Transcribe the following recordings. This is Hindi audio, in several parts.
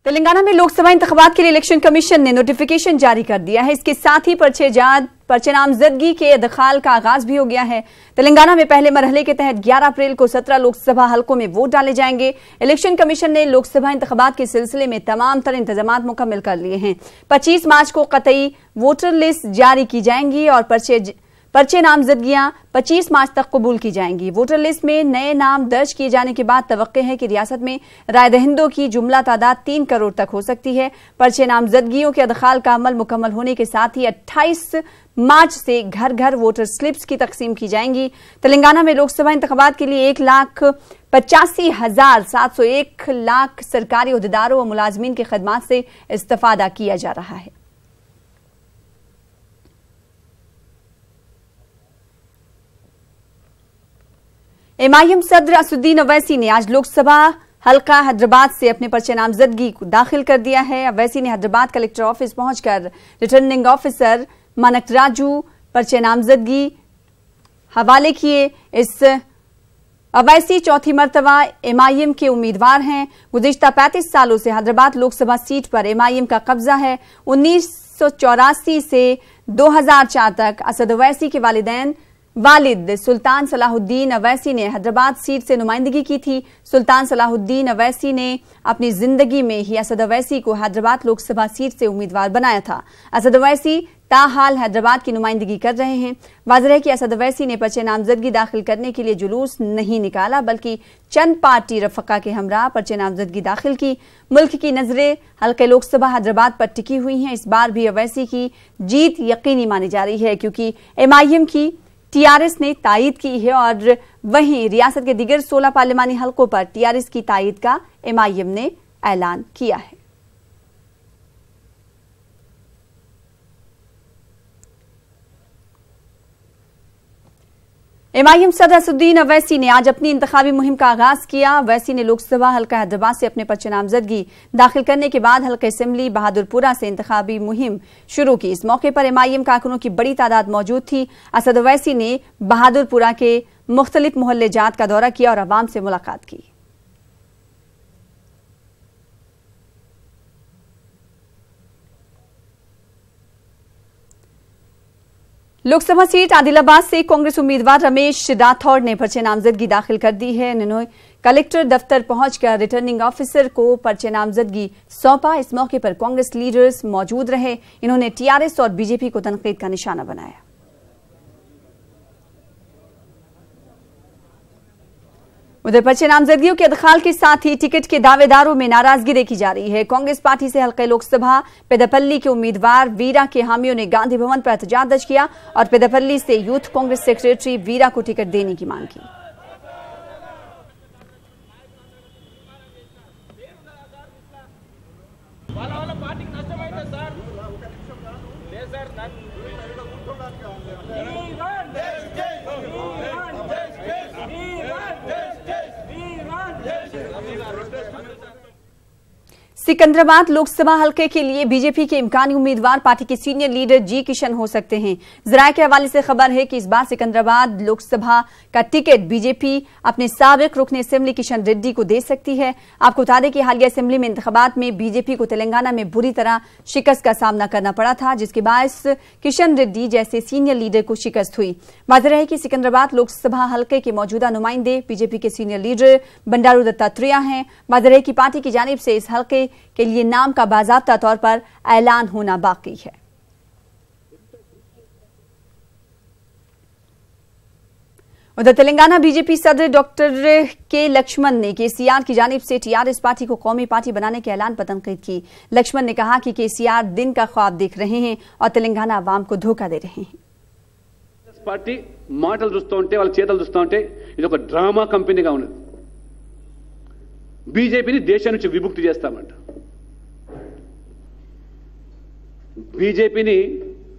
तेलंगाना में लोकसभा इंतखाबात के लिए इलेक्शन कमीशन ने नोटिफिकेशन जारी कर दिया है। इसके साथ ही पर्चे नामजदगी के दखाल का आगाज भी हो गया है। तेलंगाना में पहले मरहले के तहत 11 अप्रैल को 17 लोकसभा हलकों में वोट डाले जाएंगे। इलेक्शन कमीशन ने लोकसभा इंतखाबात के सिलसिले में तमाम तर इंतजाम मुकम्मल कर लिए हैं। 25 मार्च को कतई वोटर लिस्ट जारी की जाएंगी और पर्चे नामजदगियां 25 मार्च तक कबूल की जाएंगी। वोटर लिस्ट में नए नाम दर्ज किए जाने के बाद तवक्के है कि रियासत में राय दहिंदों की जुमला तादाद 3 करोड़ तक हो सकती है। पर्चे नामजदगियों के अदखाल का अमल मुकम्मल होने के साथ ही 28 मार्च से घर घर वोटर स्लिप्स की तकसीम की जाएंगी। तेलंगाना में लोकसभा इंतखाबात के लिए 1,85,701 लाख सरकारी ओहदेदारों व मुलाजमीन की खदमात से इस्तेफादा किया जा रहा है। एमआईएम सदर असदुद्दीन अवैसी ने आज लोकसभा हल्का हैदराबाद से अपने पर्चे नामजदगी को दाखिल कर दिया है। अवैसी ने हैदराबाद कलेक्टर ऑफिस पहुंचकर रिटर्निंग ऑफिसर मनकराजू पर्चे नामजदगी हवाले किए। इस अवैसी चौथी मर्तबा एमआईएम के उम्मीदवार हैं। गुज़िश्ता 35 सालों से हैदराबाद लोकसभा सीट पर एमआईएम का कब्जा है। 1984 से 2004 तक असद अवैसी के वालिद सुल्तान सलाहुद्दीन अवैसी ने हैदराबाद सीट से नुमाइंदगी की थी। सुल्तान सलाहुद्दीन अवैसी ने अपनी जिंदगी में ही असद अवैसी को हैदराबाद लोकसभा सीट से उम्मीदवार बनाया था। असद अवैसी ताहाल हैदराबाद की नुमाइंदगी कर रहे हैं। वाज़ेह है कि असद अवैसी ने पर्चे नामजदगी दाखिल करने के लिए जुलूस नहीं निकाला, बल्कि चंद पार्टी रफका के हमरा पर्चे नामजदगी दाखिल की। मुल्क की नजरें हल्के लोकसभा हैदराबाद पर टिकी हुई हैं। इस बार भी अवैसी की जीत यकीनी मानी जा रही है, क्योंकि एमआईएम की टीआरएस ने तायीद की है और वहीं रियासत के दीगर 16 पार्लिमानी हलकों पर टीआरएस की तायीद का एमआईएम ने ऐलान किया है। एमआईएम सदर असदुद्दीन अवैसी ने आज अपनी इंतखाबी मुहिम का आगाज किया। अवैसी ने लोकसभा हल्का हैदराबाद से अपने पर्चे नामजदगी दाखिल करने के बाद हल्का असेंबली बहादुरपुरा से इंतखाबी मुहिम शुरू की। इस मौके पर एमआईएम कारकुनों की बड़ी तादाद मौजूद थी। असद अवैसी ने बहादुरपुरा के मुख्तलिफ मोहल्ले जात का दौरा किया और अवाम से मुलाकात की। लोकसभा सीट आदिलाबाद से कांग्रेस उम्मीदवार रमेश राठौड़ ने पर्चे नामजदगी दाखिल कर दी है। इन्होंने कलेक्टर दफ्तर पहुंचकर रिटर्निंग ऑफिसर को पर्चे नामजदगी सौंपा। इस मौके पर कांग्रेस लीडर्स मौजूद रहे। इन्होंने टीआरएस और बीजेपी को तनकीद का निशाना बनाया। उधर पर्चे नामजदगियों के अदखाल के साथ ही टिकट के दावेदारों में नाराजगी देखी जा रही है। कांग्रेस पार्टी से हल्के लोकसभा पेदपल्ली के उम्मीदवार वीरा के हामियों ने गांधी भवन पर एहतजाज दर्ज किया और पेदपल्ली से यूथ कांग्रेस सेक्रेटरी वीरा को टिकट देने की मांग की। सिकंदराबाद लोकसभा हलके के लिए बीजेपी के इम्कानी उम्मीदवार पार्टी के सीनियर लीडर जी किशन हो सकते हैं। जराये के हवाले से खबर है कि इस बार सिकंदराबाद लोकसभा का टिकट बीजेपी अपने साबिक रुकन असेंबली किशन रेड्डी को दे सकती है। आपको बता दें कि हालिया असेंबली में इंतखाबात में बीजेपी को तेलंगाना में बुरी तरह शिकस्त का सामना करना पड़ा था, जिसके बायस किशन रेड्डी जैसे सीनियर लीडर को शिकस्त हुई। वाज़ेह है कि सिकंदराबाद लोकसभा हलके के मौजूदा नुमाइंदे बीजेपी के सीनियर लीडर बंडारू दत्तात्रेय हैं। वाज़ेह है कि पार्टी की जानिब से इस हलके के लिए नाम का बाज़ाब्ता तौर पर ऐलान होना बाकी है। उधर तेलंगाना बीजेपी सदर डॉक्टर के लक्ष्मण ने केसीआर की जानिब से टीआरएस पार्टी को कौमी पार्टी बनाने के ऐलान पर तनकीद की। लक्ष्मण ने कहा कि केसीआर दिन का ख्वाब देख रहे हैं और तेलंगाना अवाम को धोखा दे रहे हैं। पार्टी माटल चूस्तू उंटे वाला चेतल चूस्तू उंटे इदि ओक ड्रामा कंपनीगा उन्नदी। बीजेपीनी देशం నుంచి విముక్తి చేస్తామంట। బీజేపీని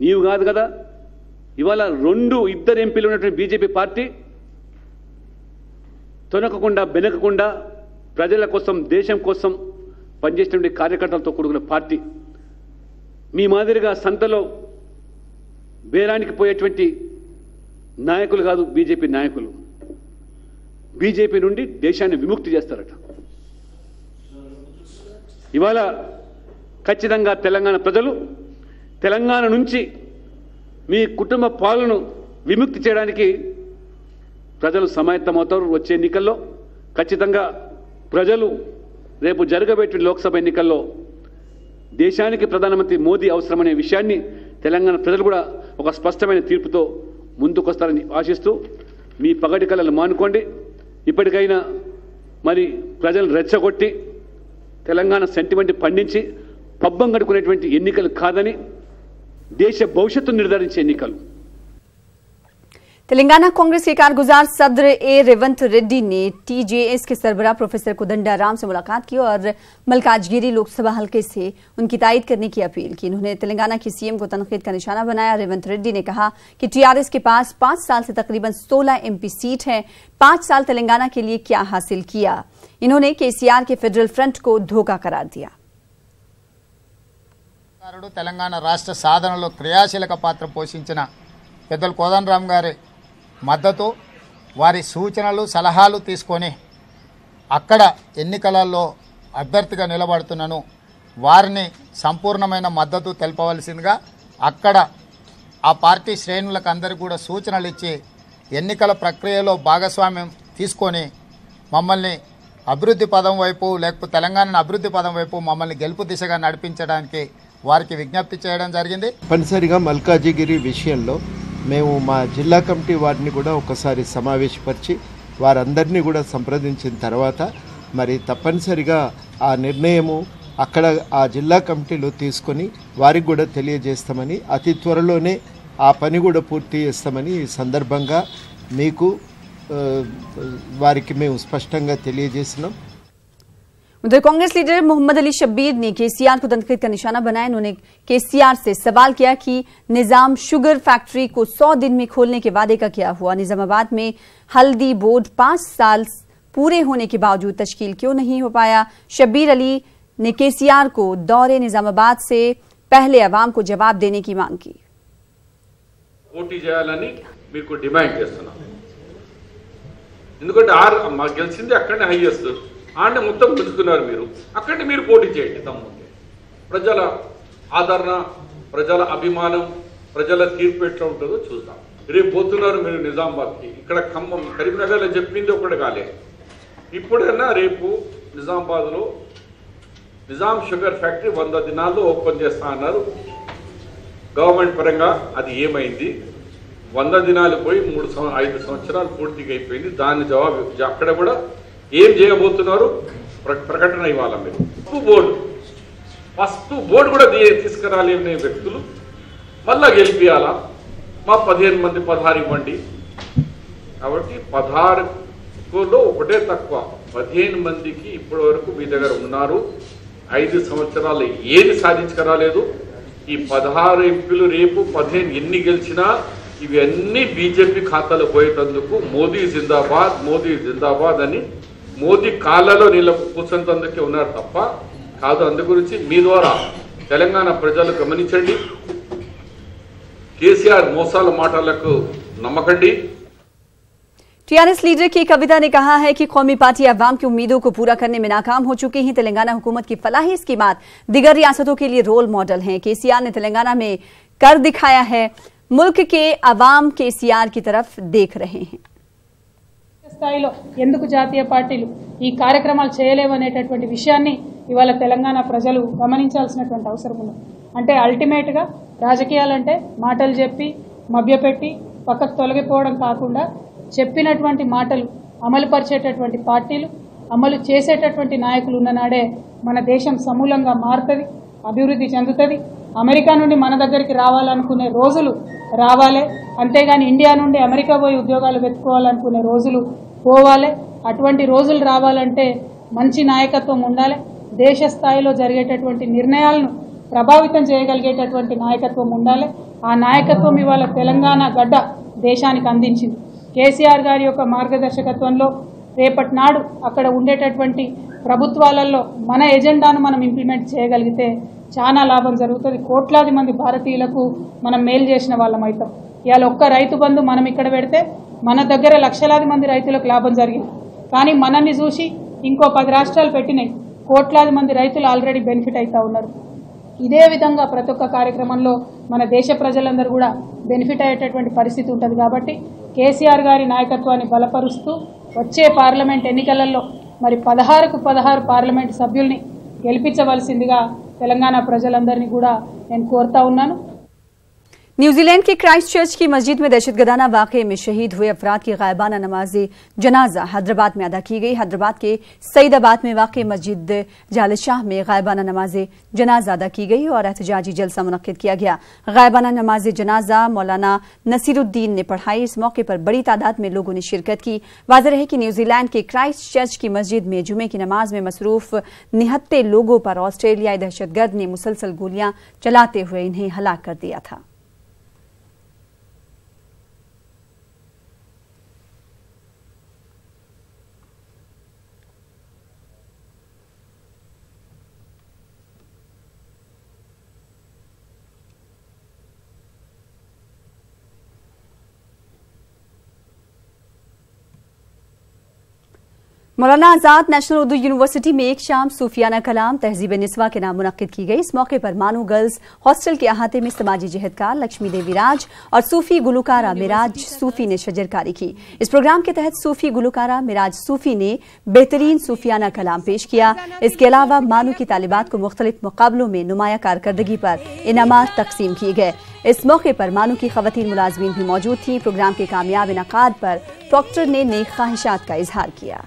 నీవు కాదు కదా, ఇవాళ ఇద్దరు ఎంపీలు ఉన్నటువంటి బీజేపీ పార్టీ తొనకకుండా బెనకకుండా ప్రజల కోసం దేశం కోసం పనిచేసేటువంటి కార్యకర్తలతో కూడుకున్న పార్టీ। మీ మాదిరిగా సంతలో బేరానికి పోయేటువంటి నాయకులు కాదు బీజేపీ నాయకులు। బీజేపీ నుండి దేశాన్ని విముక్తి చేస్తారట। ఇవాళ ఖచ్చితంగా తెలంగాణ ప్రజలు తెలంగాణ నుంచి మీ కుటుంబ పాలనను విముక్తి చేయడానికి ప్రజలు సమాయత్తమవుతారు. వచ్చే ఎన్నికల్లో ఖచ్చితంగా ప్రజలు రేపు జరగబెట్టిన లోక్సభ ఎన్నికల్లో దేశానికి ప్రధానమంత్రి మోదీ అవసరమనే విషయాన్ని తెలంగాణ ప్రజలు కూడా ఒక స్పష్టమైన తీర్పుతో ముందుకొస్తారని ఆశిస్తూ మీ పగటి కళలు మానుకోండి. ఇప్పటికైనా మరి ప్రజలు రెచ్చగొట్టి తెలంగాణ సెంటిమెంట్ పండించి పబ్బం గడుకునేటువంటి ఎన్నికలు కాదని देश भविष्य निर्धारित एन्निकलु। तेलंगाना कांग्रेस के कारगुजार सदर ए रेवंत रेड्डी ने टीजेएस के सरबराह प्रोफेसर कोदंडाराम से मुलाकात की और मल्काजगिरी लोकसभा हलके से उनकी तायद करने की अपील की। उन्होंने तेलंगाना के सीएम को तनकीद का निशाना बनाया। रेवंत रेड्डी ने कहा कि टीआरएस के पास 5 साल से तकरीबन 16 एमपी सीट है। 5 साल तेलंगाना के लिए क्या हासिल किया। इन्होंने केसीआर के फेडरल फ्रंट को धोखा करार दिया। తెలంగాణ రాష్ట్ర సాధనలో క్రియాశీలక పాత్ర పోషించిన పెద్దలు కోదండరాం గారి మద్దతు వారి సూచనలు సలహాలు తీసుకొని అక్కడ ఎన్నికలలో అభ్యర్థిగా నిలబడుతున్నాను వారిని సంపూర్ణమైన మద్దతు తెలపవలసిందిగా అక్కడ ఆ పార్టీ శ్రేణులకు అందరికీ కూడా సూచనలు ఇచ్చి ఎన్నికల ప్రక్రియలో భాగస్వామ్యం తీసుకొని మమ్మల్ని అభివృద్ధి పదం వైపు లేకపోతే తెలంగాణను అభివృద్ధి పదం వైపు మమ్మల్ని గెలుపు దిశగా నడిపించడానికి వారికి విజ్ఞప్తి చేయడం జరిగింది। తప్పనిసరిగా మల్కాజిగిరి విషయంలో మేము మా జిల్లా కమిటీ వారిని కూడా ఒకసారి సమావేశపరిచి వారందరినీ కూడా సంప్రదించిన తర్వాత మరి తప్పనిసరిగా ఆ నిర్ణయము అక్కడ ఆ జిల్లా కమిటీలో తీసుకొని వారికి కూడా తెలియజేస్తామని అతి త్వరలోనే ఆ పని కూడా పూర్తి చేస్తామని ఈ సందర్భంగా మీకు వారికి మేము స్పష్టంగా తెలియజేస్తున్నాం। उधर कांग्रेस लीडर मोहम्मद अली शब्बीर ने केसीआर को तनकीद का निशाना बनाया। उन्होंने केसीआर से सवाल किया कि निजाम शुगर फैक्ट्री को 100 दिन में खोलने के वादे का क्या हुआ। निजामाबाद में हल्दी बोर्ड 5 साल पूरे होने के बावजूद तश्कील क्यों नहीं हो पाया। शब्बीर अली ने केसीआर को दौरे निजामाबाद से पहले अवाम को जवाब देने की मांग की। పోటీ చేయాలని మీకు డిమాండ్ చేస్తున్నాం ఎందుకంటే ఆర్ మా గెలిచింది అక్కడనే హైయెస్ట్ ఆడనే మొత్తం పుంజుకున్నారు మీరు అక్కడే మీరు పోటీ చేయండి తమ్ముంటే ప్రజల ఆదరణ ప్రజల అభిమానం ప్రజల తీర్పు ఎట్లా ఉంటుందో చూద్దాం రేపు పోతున్నారు మీరు నిజామాబాద్కి ఇక్కడ ఖమ్మం కరీంనగర్లో చెప్పింది ఒకటి కాలే ఇప్పుడైనా రేపు నిజామాబాద్లో నిజాం షుగర్ ఫ్యాక్టరీ 100 దినాల్లో ఓపెన్ చేస్తా అన్నారు గవర్నమెంట్ పరంగా అది ఏమైంది 100 దినాలు పోయి 5 సంవత్సరాలు పూర్తిగా అయిపోయింది దాని జవాబు అక్కడ కూడా ఏం చేయబోతున్నారు ప్రకటన ఇవ్వాలి మీరు ఫస్ట్ బోర్డు కూడా తీసుకురాలి అనే వ్యక్తులు మళ్ళా గెలిపియాలా మా 15 మంది 16 ఇవ్వండి కాబట్టి 16లో ఒకటే తక్కువ 15 మందికి ఇప్పటి వరకు మీ దగ్గర ఉన్నారు 5 సంవత్సరాలు ఏది సాధించకరాలేదు ఈ 16 ఎంపీలు రేపు 15 ఎన్ని గెలిచినా ఇవన్నీ బీజేపీ ఖాతాలో పోయేటందుకు మోదీ జిందాబాద్ అని మోదీ కాళ్ళలో నీళ్ళ కూర్చుంటందుకే ఉన్నారు తప్ప కాదు అందు గురించి మీ ద్వారా తెలంగాణ ప్రజలు గమనించండి కేసీఆర్ మోసాల మాటలకు నమ్మకండి। टीआरएस लीडर की कविता ने कहा है कि कौमी पार्टी अवाम की उम्मीदों को पूरा करने में नाकाम हो चुकी है। तेलंगाना हुकूमत की फलाही स्कीमात दिगर रियासतों के लिए रोल मॉडल हैं। केसीआर ने तेलंगाना में कर दिखाया है। मुल्क के अवाम केसीआर की तरफ देख रहे हैं। స్థాయిలో ఎందుకు జాతీయ పార్టీలు ఈ కార్యక్రమాలు చేయలేవనేటటువంటి విషయాన్ని ఇవాళ తెలంగాణ ప్రజలు గమనించాల్సినటువంటి అవసరం ఉంది। అంటే అల్టిమేట్ గా రాజకీయాలంటే మాటలు చెప్పి మభ్యపెట్టి పక్కకు తొలగిపోవడం కాకుండా చెప్పినటువంటి మాటలు అమలు పరిచేటటువంటి పార్టీలు అమలు చేసేటటువంటి నాయకులు ఉన్ననాడే మన దేశం సమూలంగా మారుతుంది అభివృద్ధి చెందుతుంది। అమెరికా నుండి మన దగ్గరికి రావాలనుకునే రోజులు రావాలి అంతేగాని ఇండియా నుండి అమెరికా పోయి ఉద్యోగాలు వెతుక్కోవాలనుకునే రోజులు పోవాలి। అటువంటి రోజులు రావాలంటే మంచి నాయకత్వం ఉండాలి। దేశ స్థాయిలో జరిగేటటువంటి నిర్ణయాలను ప్రభావితం చేయగలిగేటటువంటి నాయకత్వం ఉండాలి। ఆ నాయకత్వం ఇవాళ తెలంగాణ గడ్డ దేశానికి అందించింది। కేసీఆర్ గారి యొక్క మార్గదర్శకత్వంలో రేపటి నాడు అక్కడ ఉండేటటువంటి ప్రభుత్వాలలో మన ఎజెండాను మనం ఇంప్లిమెంట్ చేయగలిగితే చాలా లాభం జరుగుతుంది। కోట్లాది మంది భారతీయులకు మనం మేలు చేసిన వాళ్ళం అవుతాం। ఇవాళ ఒక్క రైతు బంధు మనం ఇక్కడ పెడితే మన దగ్గర లక్షలాది మంది రైతులకు లాభం జరిగింది। కానీ మనల్ని చూసి ఇంకో 10 రాష్ట్రాలు పెట్టినాయి కోట్లాది మంది రైతులు ఆల్రెడీ బెనిఫిట్ అవుతా ఉన్నారు. ఇదే విధంగా ప్రతి ఒక్క కార్యక్రమంలో మన దేశ ప్రజలందరూ కూడా బెనిఫిట్ అయ్యేటటువంటి పరిస్థితి ఉంటుంది. కాబట్టి కేసీఆర్ గారి నాయకత్వాన్ని బలపరుస్తూ వచ్చే పార్లమెంట్ ఎన్నికలలో మరి 16కు 16 పార్లమెంట్ సభ్యుల్ని గెలిపించవలసిందిగా తెలంగాణ ప్రజలందరినీ కూడా నేను కోరుతా ఉన్నాను. न्यूजीलैंड के क्राइस्ट चर्च की मस्जिद में दहशतगर्दाना वाकये में शहीद हुए अफराद की गायबाना नमाज जनाजा हैदराबाद में अदा की गई। हैदराबाद के सईदाबाद में वाकई मस्जिद जालशाह में गायबाना नमाज जनाजा अदा की गई और एहतजाजी जलसा मुनक्किद किया गया। गायबाना नमाज जनाजा मौलाना नसीरुद्दीन ने पढ़ाई। इस मौके पर बड़ी तादाद में लोगों ने शिरकत की। वाज़ेह रहे कि न्यूजीलैंड के क्राइस्ट चर्च की मस्जिद में जुमे की नमाज में मसरूफ निहत्ते लोगों पर ऑस्ट्रेलियाई दहशतगर्द ने मुसलसल गोलियां चलाते हुए इन्हें हलाक कर दिया था। मौलाना आजाद नेशनल उर्दू यूनिवर्सिटी में एक शाम सूफियाना कलाम तहजीब निस्वा के नाम मुनक्किद की गई। इस मौके पर मानू गर्ल्स हॉस्टल के अहाते में समाजी जहदकार लक्ष्मी देवी राज और सूफी गुलकारा मिराज सूफी ने शजरकारी की। इस प्रोग्राम के तहत सूफी गुलकारा मिराज सूफी ने बेहतरीन सूफियाना कलाम पेश किया। इसके अलावा मानू की तालिबात को मुख्तलिफ मुकाबलों में नुमाया कारकर्दगी पर इनामात तकसीम किए गए। इस मौके पर मानू की खवातीन मुलाजमीन भी मौजूद थी। प्रोग्राम के कामयाब इनकाद पर डॉक्टर ने नेक ख्वाहिशात का इजहार किया।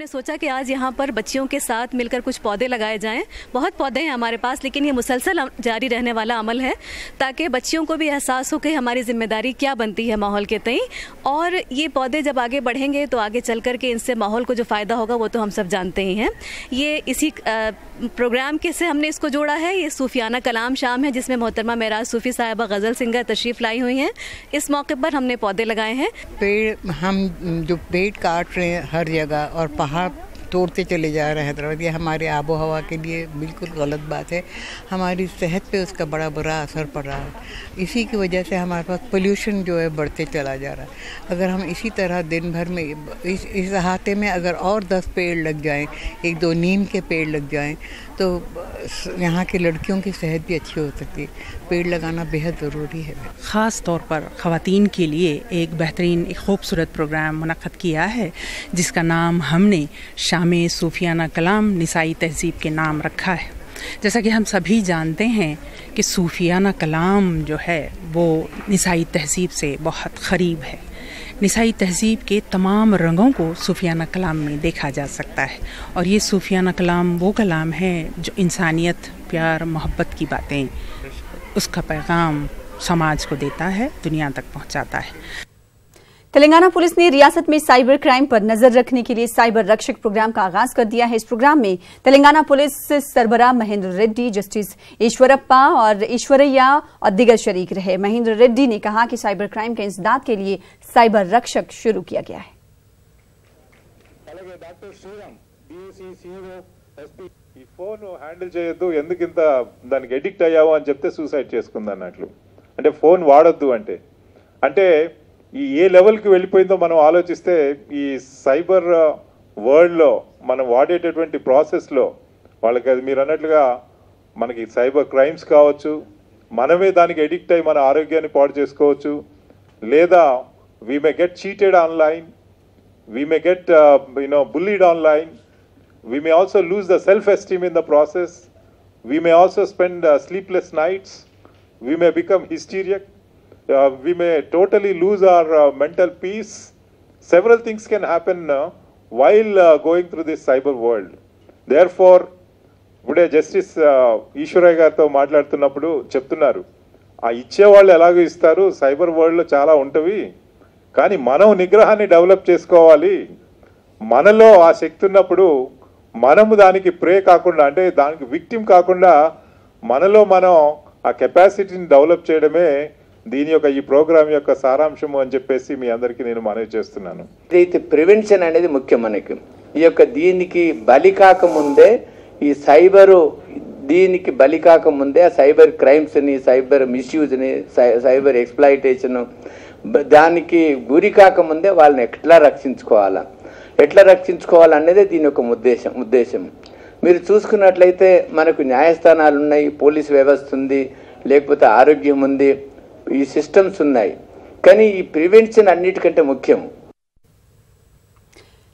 सोचा कि आज यहाँ पर बच्चियों के साथ मिलकर कुछ पौधे लगाए जाएं। बहुत पौधे हैं हमारे पास, लेकिन ये मुसलसल जारी रहने वाला अमल है ताकि बच्चियों को भी एहसास हो कि हमारी जिम्मेदारी क्या बनती है माहौल के तई। और ये पौधे जब आगे बढ़ेंगे तो आगे चल कर के इनसे माहौल को जो फ़ायदा होगा वो तो हम सब जानते ही हैं। ये इसी प्रोग्राम के से हमने इसको जोड़ा है। ये सूफियाना कलाम शाम है जिसमें मोहतरमा मेराज सूफ़ी साहिबा गज़ल सिंगर तशरीफ़ लाई हुई हैं। इस मौके पर हमने पौधे लगाए हैं। पेड़ हम जो पेड़ काट रहे हैं हर जगह और पहाड़ तोड़ते चले जा रहे हैं हैदराबाद, ये हमारे आबो हवा के लिए बिल्कुल गलत बात है। हमारी सेहत पे उसका बड़ा बुरा असर पड़ रहा है। इसी की वजह से हमारे पास पोल्यूशन जो है बढ़ते चला जा रहा है। अगर हम इसी तरह दिन भर में इस अहाते में अगर और 10 पेड़ लग जाएं, 1-2 नीम के पेड़ लग जाएं, तो यहाँ की लड़कियों की सेहत भी अच्छी हो सकती है। पेड़ लगाना बेहद ज़रूरी है। ख़ास तौर पर ख़वातीन के लिए एक बेहतरीन एक खूबसूरत प्रोग्राम मुनक़्क़द किया है जिसका नाम हमने शामे सूफियाना कलाम निसाई तहज़ीब के नाम रखा है। जैसा कि हम सभी जानते हैं कि सूफियाना कलाम जो है वो निसाई तहज़ीब से बहुत क़रीब है। निसाई तहज़ीब के तमाम रंगों को सूफियाना कलाम में देखा जा सकता है और ये सूफियाना कलाम वो कलाम है जो इंसानियत, प्यार, मोहब्बत की बातें, उसका पैगाम समाज को देता है, दुनिया तक पहुंचाता है। तेलंगाना पुलिस ने रियासत में साइबर क्राइम पर नजर रखने के लिए साइबर रक्षक प्रोग्राम का आगाज कर दिया है। इस प्रोग्राम में तेलंगाना पुलिस सरबराह महेंद्र रेड्डी, जस्टिस ईश्वरप्पा और ईश्वरैया और दिगर शरीक रहे। महेंद्र रेड्डी ने कहा कि साइबर क्राइम के इंसदाद के लिए साइबर रक्षक शुरू किया गया है। ఈ ఫోన్ హ్యాండిల్ చేయొద్దు, ఎందుకింత దానికి ఎడిక్ట్ అయ్యావు అని చెప్తే సూసైడ్ చేసుకుంది అన్నట్లు. అంటే ఫోన్ వాడొద్దు అంటే ఈ ఏ లెవెల్కి వెళ్ళిపోయిందో మనం ఆలోచిస్తే ఈ సైబర్ వరల్డ్లో మనం వాడేటటువంటి ప్రాసెస్లో వాళ్ళకి అది మీరు అన్నట్లుగా మనకి సైబర్ క్రైమ్స్ కావచ్చు, మనమే దానికి ఎడిక్ట్ అయ్యి మన ఆరోగ్యాన్ని పాడు చేసుకోవచ్చు, లేదా we may get cheated online, we may get bullied online. We may also lose the self-esteem in the process. We may also spend sleepless nights. We may become hysteric. We may totally lose our mental peace. Several things can happen while going through this cyber world. Therefore, ఇప్పుడే జస్టిస్ ఈశ్వరయ్య గారితో మాట్లాడుతున్నప్పుడు చెప్తున్నారు, ఆ ఇచ్చేవాళ్ళు ఎలాగో ఇస్తారు, సైబర్ వరల్డ్లో చాలా ఉంటవి, కానీ మనం నిగ్రహాన్ని డెవలప్ చేసుకోవాలి. మనలో ఆ శక్తి ఉన్నప్పుడు మనము దానికి ప్రే కాకుండా అంటే దానికి విక్టిమ్ కాకుండా మనలో మనం ఆ కెపాసిటీని డెవలప్ చేయడమే దీని యొక్క ఈ ప్రోగ్రామ్ యొక్క సారాంశము అని చెప్పేసి మీ అందరికీ నేను మనవి చేస్తున్నాను. అయితే ప్రివెన్షన్ అనేది ముఖ్యం. మనకి ఈ యొక్క దీనికి బలి కాకముందే ఈ దీనికి బలి కాకముందే ఆ సైబర్ క్రైమ్స్ని, సైబర్ మిస్యూజ్ని, సైబర్ ఎక్స్ప్లాయిటేషన్ దానికి గురి కాకముందే వాళ్ళని ఎట్లా రక్షించుకోవాలనేదే దీని యొక్క ఉద్దేశం. మీరు చూసుకున్నట్లయితే మనకు న్యాయస్థానాలు ఉన్నాయి, పోలీస్ వ్యవస్థ ఉంది, లేకపోతే ఆరోగ్యం ఉంది, ఈ సిస్టమ్స్ ఉన్నాయి. కానీ ఈ ప్రివెన్షన్ అన్నిటికంటే ముఖ్యం.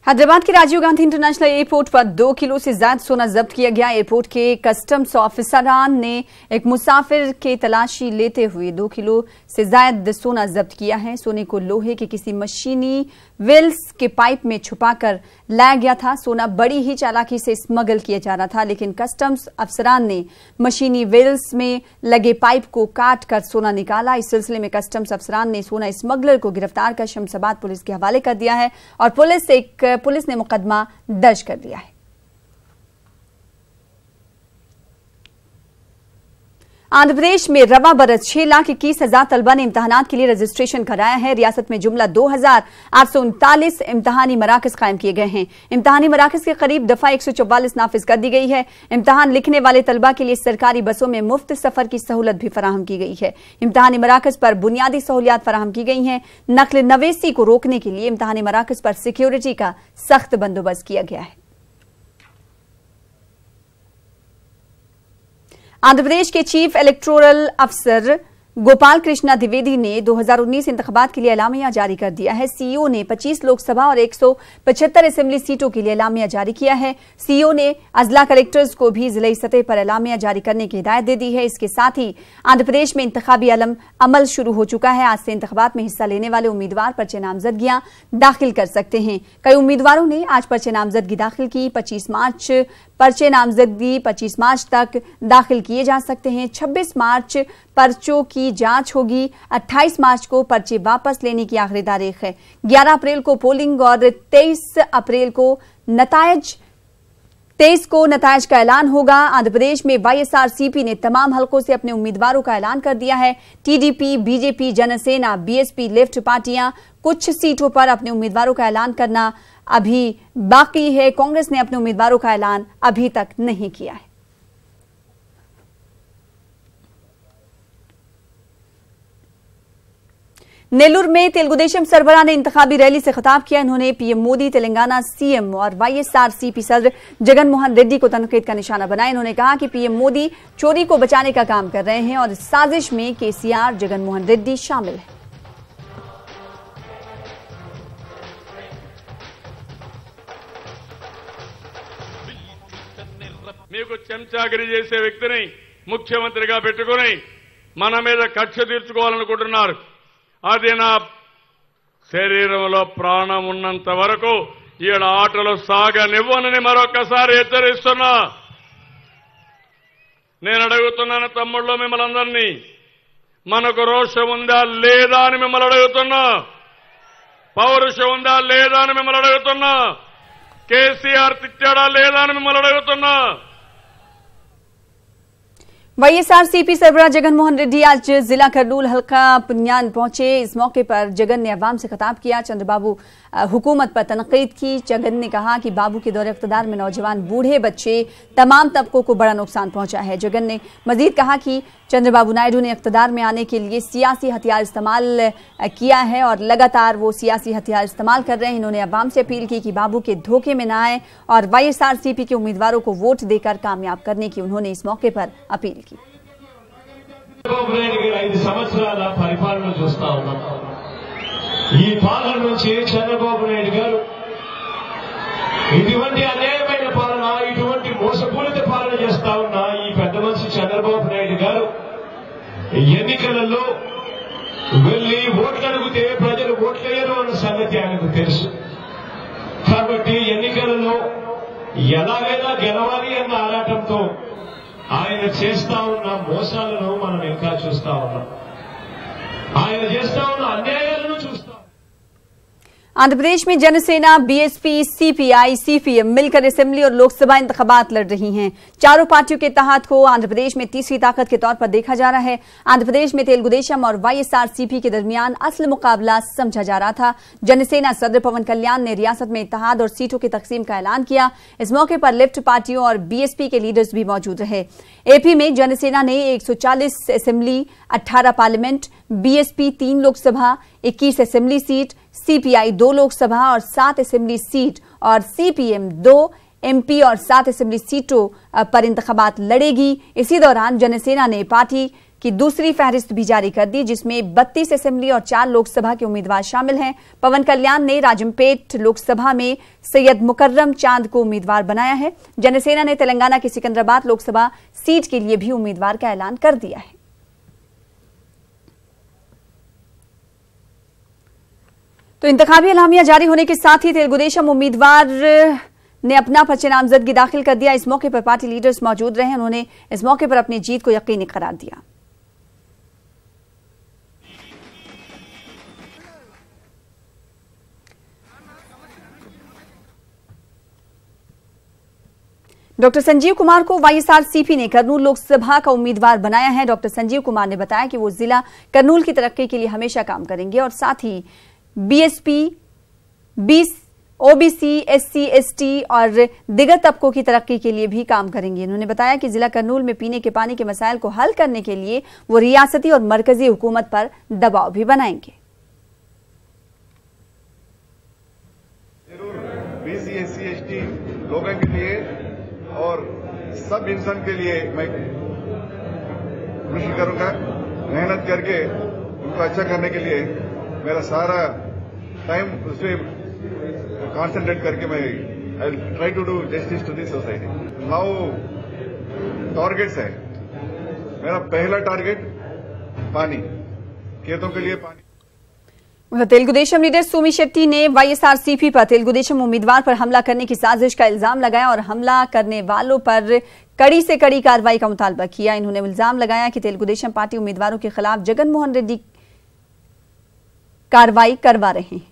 हैदराबाद के राजीव गांधी इंटरनेशनल एयरपोर्ट पर 2 किलो से ज्यादा सोना जब्त किया गया। एयरपोर्ट के कस्टम्स ऑफिसरान ने एक मुसाफिर के तलाशी लेते हुए 2 किलो से ज्यादा सोना जब्त किया है। सोने को लोहे के किसी मशीनी वेल्स के पाइप में छुपाकर लाया गया था। सोना बड़ी ही चालाकी से स्मगल किया जा रहा था, लेकिन कस्टम्स अफसरान ने मशीनी वेल्स में लगे पाइप को काट कर सोना निकाला। इस सिलसिले में कस्टम्स अफसरान ने सोना स्मगलर को गिरफ्तार कर शमशाबाद पुलिस के हवाले कर दिया है और पुलिस ने मुकदमा दर्ज कर दिया है। आंध्र प्रदेश में रवा बरस 6,21,000 तलबा ने इम्तहानात के लिए रजिस्ट्रेशन कराया है। रियासत में जुमला 2,839 इम्तहानी मराकज कायम किए गए हैं। इम्तहानी मराकज के करीब दफा 144 नाफिज कर दी गई है। इम्तहान लिखने वाले तलबा के लिए सरकारी बसों में मुफ्त सफर की सहूलत भी फराहम की गई है। इम्तहानी मराकज पर बुनियादी सहूलियात फराहम की गई हैं। नकल नवेसी को रोकने के लिए इम्तहानी मराकज पर सिक्योरिटी का सख्त बंदोबस्त किया गया है। आंध्र प्रदेश के चीफ इलेक्टोरल अफसर गोपाल कृष्णा द्विवेदी ने 2019 इंतखाबात के लिए एलामिया जारी कर दिया है। सीईओ ने 25 लोकसभा और 175 असेंबली सीटों के लिए एलामिया जारी किया है। सीईओ ने अजला कलेक्टर्स को भी जिले सतह पर एलामिया जारी करने की हिदायत दे दी है। इसके साथ ही आंध्र प्रदेश में इंतखाबी अमल शुरू हो चुका है। आज से इंतखाबात में हिस्सा लेने वाले उम्मीदवार पर्चे नामजदगियां दाखिल कर सकते हैं। कई उम्मीदवारों ने आज पर्चे नामजदगी दाखिल की। 25 मार्च तक दाखिल किए जा सकते हैं। 26 मार्च पर्चों की जांच होगी। 28 मार्च को पर्चे वापस लेने की आखिरी तारीख है। 11 अप्रैल को पोलिंग और 23 को नतायज का ऐलान होगा। आंध्र प्रदेश में वाईएसआरसीपी ने तमाम हलकों से अपने उम्मीदवारों का ऐलान कर दिया है। TDP, BJP, Jana Sena, BSP, left पार्टियां कुछ सीटों पर अपने उम्मीदवारों का ऐलान करना अभी बाकी है। कांग्रेस ने अपने उम्मीदवारों का ऐलान अभी तक नहीं किया है। नेल्लूर में तेलुगुदेशम सरबराह ने इंतखाबी रैली से खिताब किया। इन्होंने पीएम मोदी, तेलंगाना सीएम और वाईएसआरसीपी सदर जगन मोहन रेड्डी को तनकीद का निशाना बनाया। इन्होंने कहा कि पीएम मोदी चोरी को बचाने का काम कर रहे हैं और इस साजिश में केसीआर, जगन मोहन रेड्डी शामिल है। మీకు చెంచాగిరి చేసే వ్యక్తిని ముఖ్యమంత్రిగా పెట్టుకుని మన మీద కక్ష తీర్చుకోవాలనుకుంటున్నారు. అది నా శరీరంలో ప్రాణం ఉన్నంత వరకు ఈ ఆటలు సాగనివ్వనని మరొకసారి హెచ్చరిస్తున్నా. నేను అడుగుతున్నాను తమ్ముళ్ళు మిమ్మల్ని అందరినీ, మనకు రోషం ఉందా లేదా అని మిమ్మల్ని అడుగుతున్నా. పౌరుషం ఉందా లేదా అని మిమ్మల్ని అడుగుతున్నా. కేసీఆర్ తిట్టాడా లేదా అని మిమ్మల్ని అడుగుతున్నా. वाईएसआरसीपी सरबराह जगन मोहन रेड्डी आज जिला करनूल हल्का पुन्यान पहुंचे। इस मौके पर जगन ने अवाम से खिताब किया। चंद्रबाबू हुकूमत पर तनकीद की। जगन ने कहा कि बाबू के दौरे इख्तिदार में नौजवान, बूढ़े, बच्चे, तमाम तबकों को बड़ा नुकसान पहुंचा है। जगन ने मजीद कहा कि चंद्रबाबू नायडू ने इख्तिदार में आने के लिए सियासी हथियार इस्तेमाल किया है और लगातार वो सियासी हथियार इस्तेमाल कर रहे हैं। इन्होंने अवाम से अपील की कि बाबू के धोखे में न आए और वाईएसआरसीपी के उम्मीदवारों को वोट देकर कामयाब करने की उन्होंने इस मौके पर अपील की। చంద్రబాబు నాయుడు గారు 5 సంవత్సరాల పరిపాలన చూస్తా ఉన్నాం. ఈ పాలన నుంచి చంద్రబాబు నాయుడు గారు ఇటువంటి అన్యాయమైన పాలన, ఇటువంటి మోసపూరిత పాలన చేస్తా ఉన్న ఈ పెద్ద మనిషి చంద్రబాబు నాయుడు గారు ఎన్నికలలో వెళ్లి ఓట్లు అడిగితే ప్రజలు ఓట్లేయరు అన్న సంగతి ఆయనకు తెలుసు. కాబట్టి ఎన్నికలలో ఎలాగైనా గెలవాలి అన్న ఆరాటంతో ఆయన చేస్తా ఉన్న మోసాలను మనం ఇంకా చూస్తా ఉన్నాం. ఆయన చేస్తా ఉన్న అన్యాయాలను చూస్తాం. आंध्र प्रदेश में जनसेना, बीएसपी, सीपीआई, सीपीएम मिलकर असेंबली और लोकसभा इंतखाबात लड़ रही हैं। चारों पार्टियों के इत्तेहाद को आंध्र प्रदेश में तीसरी ताकत के तौर पर देखा जा रहा है। आंध्र प्रदेश में तेलुगु देशम और वाईएसआरसीपी के दरमियान असल मुकाबला समझा जा रहा था। जनसेना सदर पवन कल्याण ने रियासत में इत्तेहाद और सीटों की तकसीम का ऐलान किया। इस मौके पर लेफ्ट पार्टियों और बीएसपी के लीडर्स भी मौजूद रहे। एपी में जनसेना ने 140 assembly, 18 parliament, BSP 3 Lok Sabha, 21 assembly seat, CPI 2 Lok Sabha और 7 असेंबली सीट और सीपीएम 2 एमपी और 7 असेंबली सीटों पर इंतखाबात लड़ेगी। इसी दौरान जनसेना ने पार्टी की दूसरी फहरिस्त भी जारी कर दी, जिसमें 32 असेंबली और 4 लोकसभा के उम्मीदवार शामिल हैं। पवन कल्याण ने राजमपेट लोकसभा में सैयद मुकर्रम चांद को उम्मीदवार बनाया है। जनसेना ने तेलंगाना की सिकंदराबाद लोकसभा सीट के लिए भी उम्मीदवार का ऐलान कर दिया है। तो इंतखाबी एलामिया जारी होने के साथ ही तेलुगु देशम उम्मीदवार ने अपना पर्चा नामजदगी दाखिल कर दिया। इस मौके पर पार्टी लीडर्स मौजूद रहे। उन्होंने इस मौके पर अपनी जीत को यकीनी करार दिया। डॉक्टर संजीव कुमार को वाईएसआरसीपी ने कर्नूल लोकसभा का उम्मीदवार बनाया है। डॉक्टर संजीव कुमार ने बताया कि वो जिला कर्नूल की तरक्की के लिए हमेशा काम करेंगे और साथ ही बीएसपी, ओबीसी, एससी, एसटी और दिगर तबकों की तरक्की के लिए भी काम करेंगे। उन्होंने बताया कि जिला कर्नूल में पीने के पानी के मसाइल को हल करने के लिए वो रियासती और मरकजी हुकूमत पर दबाव भी बनाएंगे। बीसी, एससी, एसटी लोगों के लिए और सब इंसान के लिए मैं कोशिश करूंगा, मेहनत करके उनको अच्छा करने के लिए मेरा सारा टाइम उसमें कॉन्सेंट्रेट करके मैं I try to do justice to this society. Now targets है, मेरा पहला टारगेट पानी, खेतों के लिए पानी। तेलुगु देशम लीडर सोमी शेट्टी ने वाईएसआरसीपी पर तेलुगु देशम उम्मीदवार पर हमला करने की साजिश का इल्जाम लगाया और हमला करने वालों पर कड़ी से कड़ी कार्रवाई का मुतालबा किया। इन्होंने इल्जाम लगाया कि तेलुगु देशम पार्टी उम्मीदवारों के खिलाफ जगनमोहन रेड्डी कार्रवाई करवा रहे हैं।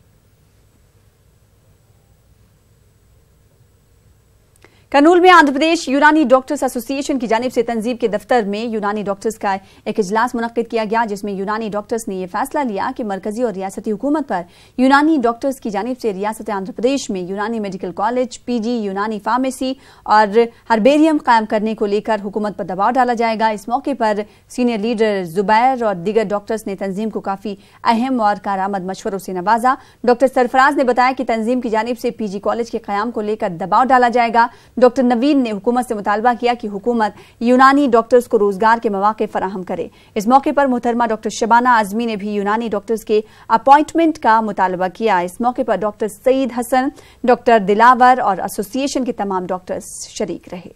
कर्नूल में आंध्र प्रदेश यूनानी डॉक्टर्स एसोसिएशन की जानिब से तंजीम के दफ्तर में यूनानी डॉक्टर्स का एक इजलास मुनक्किद किया गया, जिसमें यूनानी डॉक्टर्स ने यह फैसला लिया कि मरकजी और रियासती हुकूमत पर यूनानी डॉक्टर्स की जानिब से रियासत आंध्र प्रदेश में यूनानी मेडिकल कॉलेज, पीजी, यूनानी फार्मेसी और हर्बेरियम कायम करने को लेकर हुकूमत पर दबाव डाला जाएगा। इस मौके पर सीनियर लीडर जुबैर और दीगर डॉक्टर्स ने तंजीम को काफी अहम और कारआमद मशवरों से नवाजा। डॉक्टर सरफराज ने बताया कि तंजीम की जानिब से पीजी कॉलेज के कयाम को लेकर दबाव डाला जाएगा। डॉक्टर नवीन ने हुकूमत से मुतालबा किया कि हुकूमत यूनानी डॉक्टर्स को रोजगार के मौके फराहम करे। इस मौके पर मोहतरमा डॉक्टर शबाना आजमी ने भी यूनानी डॉक्टर्स के अपॉइंटमेंट का मुतालबा किया। इस मौके पर डॉक्टर सईद हसन, डॉक्टर दिलावर और एसोसिएशन के तमाम डॉक्टर्स शरीक रहे।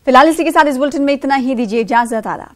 फिलहाल इसी के साथ इस बुलेटिन में इतना ही। दीजिए इजाजत। आदाब।